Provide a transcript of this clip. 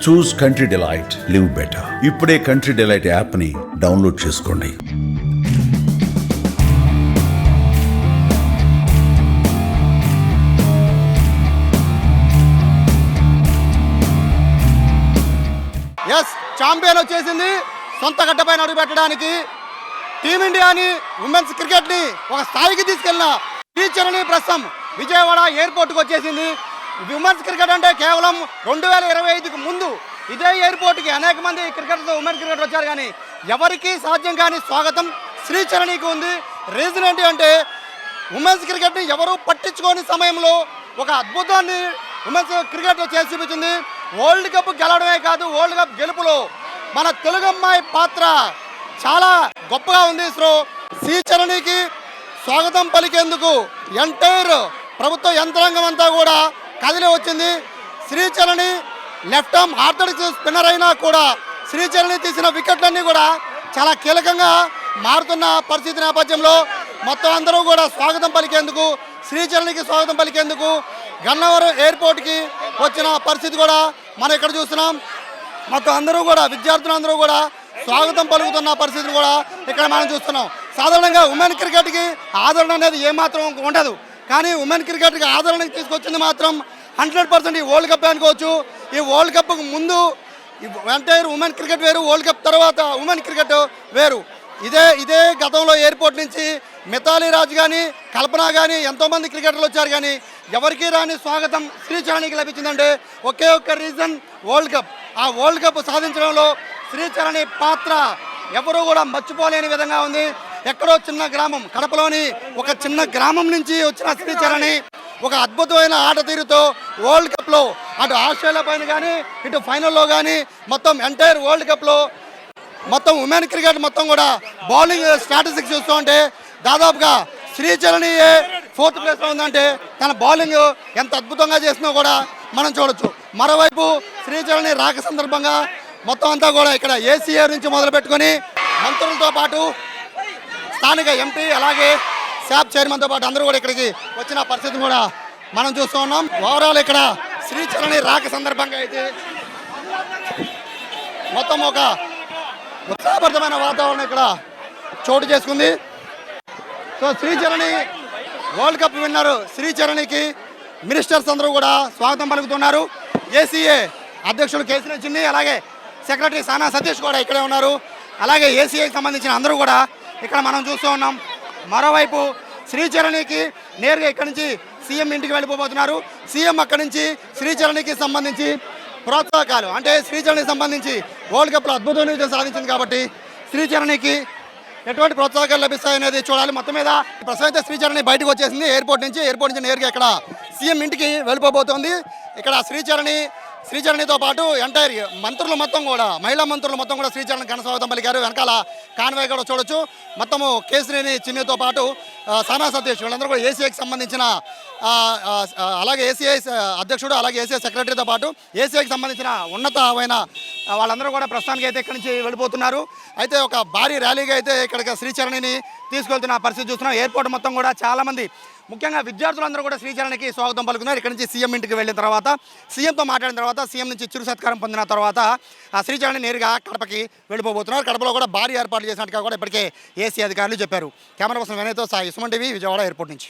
చూస్ country delight, live better. ఇప్పుడే country delight app ని download చేసుకోండి. ఎస్, ఛాంపియన్ వచ్చేసింది. సొంత గడ్డపైన అడుగు పెట్టడానికి టీమిండియాని, ఉమెన్స్ క్రికెట్ని ఒక స్థాయికి తీసుకెళ్లిన శ్రీచరణి ప్రస్తుతం విజయవాడ ఎయిర్పోర్ట్కి వచ్చేసింది. ఉమెన్స్ క్రికెట్ అంటే కేవలం 2025కి ముందు ఇదే ఎయిర్పోర్ట్కి అనేక మంది క్రికెటర్స్, ఉమెన్ క్రికెటర్ వచ్చారు, కానీ ఎవరికీ సాధ్యం కాని స్వాగతం శ్రీచరణికి ఉంది. రీజన్ ఏంటి అంటే ఉమెన్స్ క్రికెట్ని ఎవరూ పట్టించుకోని సమయంలో ఒక అద్భుతాన్ని ఉమెన్స్ క్రికెట్లో చేసి చూపించింది. వరల్డ్ కప్ గెలవడమే కాదు, వరల్డ్ కప్ గెలుపులో మన తెలుగు అమ్మాయి పాత్ర చాలా గొప్పగా ఉంది. సో శ్రీచరణికి స్వాగతం పలికేందుకు ఎంటైర్ ప్రభుత్వ యంత్రాంగం అంతా కూడా కదిలి వచ్చింది. Sricharani left arm orthodox spinner అయినా కూడా శ్రీచరణి తీసిన వికెట్లన్నీ కూడా చాలా కీలకంగా మారుతున్న పరిస్థితి నేపథ్యంలో మొత్తం అందరూ కూడా స్వాగతం పలికేందుకు, శ్రీచరణికి స్వాగతం పలికేందుకు గన్నవరం ఎయిర్పోర్ట్కి వచ్చిన పరిస్థితి కూడా మనం ఇక్కడ చూస్తున్నాం. మొత్తం అందరూ కూడా, విద్యార్థులందరూ కూడా స్వాగతం పలుకుతున్న పరిస్థితిని కూడా ఇక్కడ మనం చూస్తున్నాం. సాధారణంగా ఉమెన్ క్రికెట్కి ఆదరణ అనేది ఏమాత్రం ఉండదు, కానీ ఉమెన్ క్రికెట్కి ఆదరణకి తీసుకొచ్చింది మాత్రం 100% ఈ వరల్డ్ కప్ అనుకోవచ్చు. ఈ వరల్డ్ కప్కు ముందు ఎంటైర్ ఉమెన్ క్రికెట్ వేరు, వరల్డ్ కప్ తర్వాత ఉమెన్ క్రికెట్ వేరు. ఇదే గతంలో ఎయిర్పోర్ట్ నుంచి మిథాలీ రాజ్ కానీ, కల్పన కానీ ఎంతోమంది క్రికెటర్లు వచ్చారు, కానీ ఎవరికీ రాని స్వాగతం శ్రీచరణికి లభించిందంటే ఒకే ఒక్క రీజన్, వరల్డ్ కప్. ఆ వరల్డ్ కప్ సాధించడంలో శ్రీచరణి పాత్ర ఎవరూ కూడా మర్చిపోలేని విధంగా ఉంది. ఎక్కడో చిన్న గ్రామం, కడపలోని ఒక చిన్న గ్రామం నుంచి వచ్చిన శ్రీచరణి ఒక అద్భుతమైన ఆట తీరుతో వరల్డ్ కప్లో అటు ఆస్ట్రేలియా పైన కానీ, ఇటు ఫైనల్లో కానీ మొత్తం ఎంటైర్ వరల్డ్ కప్లో మొత్తం ఉమెన్ క్రికెట్ మొత్తం కూడా బౌలింగ్ స్ట్రాటజిక్స్ చూస్తూ ఉంటే దాదాపుగా శ్రీచరణి 4th ప్లేస్లో ఉందంటే తన బౌలింగ్ ఎంత అద్భుతంగా చేసినా కూడా మనం చూడొచ్చు. మరోవైపు శ్రీచరణి రాక సందర్భంగా మొత్తం అంతా కూడా ఇక్కడ ఏసీఏ నుంచి మొదలు పెట్టుకొని మంత్రులతో పాటు స్థానిక ఎంపీ, అలాగే శాప్ చైర్మన్తో పాటు అందరూ కూడా ఇక్కడికి వచ్చిన పరిస్థితిని కూడా మనం చూస్తూ ఉన్నాం. ఓవరాల్ ఇక్కడ శ్రీచరణి రాక సందర్భంగా అయితే మొత్తం ఒక ఉత్సాహభరితమైన వాతావరణం ఇక్కడ చోటు చేసుకుంది. So Sricharani world cup winner శ్రీచరణికి మినిస్టర్స్ అందరూ కూడా స్వాగతం పలుకుతున్నారు. ఏసీఏ అధ్యక్షుడు కేసీఆర్ చిన్ని, అలాగే సెక్రటరీ సానా సతీష్ కూడా ఇక్కడే ఉన్నారు. అలాగే ఏసీఏకి సంబంధించిన అందరూ కూడా ఇక్కడ మనం చూస్తూ ఉన్నాం. మరోవైపు శ్రీచరణికి నేరుగా ఇక్కడి నుంచి సీఎం ఇంటికి వెళ్ళిపోతున్నారు. సీఎం అక్కడి నుంచి శ్రీచరణికి సంబంధించి ప్రోత్సాహకాలు, అంటే శ్రీచరణికి సంబంధించి వరల్డ్ కప్లో అద్భుతమైన విజయం సాధించింది కాబట్టి శ్రీచరణికి ఎటువంటి ప్రోత్సాహకాలు లభిస్తాయనేది చూడాలి. మొత్తం మీద ప్రస్తుతం అయితే శ్రీచరణి బయటకు వచ్చేసింది ఎయిర్పోర్ట్ నుంచి నేరుగా ఇక్కడ సీఎం ఇంటికి వెళ్ళిపోబోతోంది. ఇక్కడ శ్రీచరణితో పాటు ఎంటైర్ మంత్రులు మొత్తం కూడా, మహిళా మంత్రులు మొత్తం కూడా శ్రీచరణి ఘన స్వాగతం పలికారు. వెనకాల కాన్వాయ్ కూడా చూడొచ్చు. మొత్తము కేసీనేని చిన్నితో పాటు సానా సతీష్ వీళ్ళందరూ కూడా ఏసీఐకి సంబంధించిన, అలాగే ఏసీఐ అధ్యక్షుడు, అలాగే ఏసీఐ సెక్రటరీతో పాటు ఏసీఐకి సంబంధించిన ఉన్నతమైన వాళ్ళందరూ కూడా ప్రస్తుతానికి అయితే ఇక్కడి నుంచి వెళ్ళిపోతున్నారు. అయితే ఒక భారీ ర్యాలీగా అయితే ఇక్కడికి శ్రీచరణిని తీసుకెళ్తున్న పరిస్థితి చూస్తున్నాం. ఎయిర్పోర్ట్ మొత్తం కూడా చాలామంది, ముఖ్యంగా విద్యార్థులందరూ కూడా శ్రీచరణికి స్వాగతం పలుకున్నారు. ఇక్కడి నుంచి సీఎం ఇంటికి వెళ్ళిన తర్వాత, సీఎంతో మాట్లాడిన తర్వాత, సీఎం నుంచి చిరు సత్కారం పొందిన తర్వాత ఆ శ్రీచరణి నేరుగా కడపకి వెళ్ళిపోతున్నారు. కడపలో కూడా భారీ ఏర్పాట్లు చేసినట్టుగా కూడా ఇప్పటికే ఏసీ అధికారులు చెప్పారు. కెమెరా పర్సన్ వినయ్తో సాయి, సుమన్ టీవీ, విజయవాడ ఎయిర్పోర్ట్ నుంచి.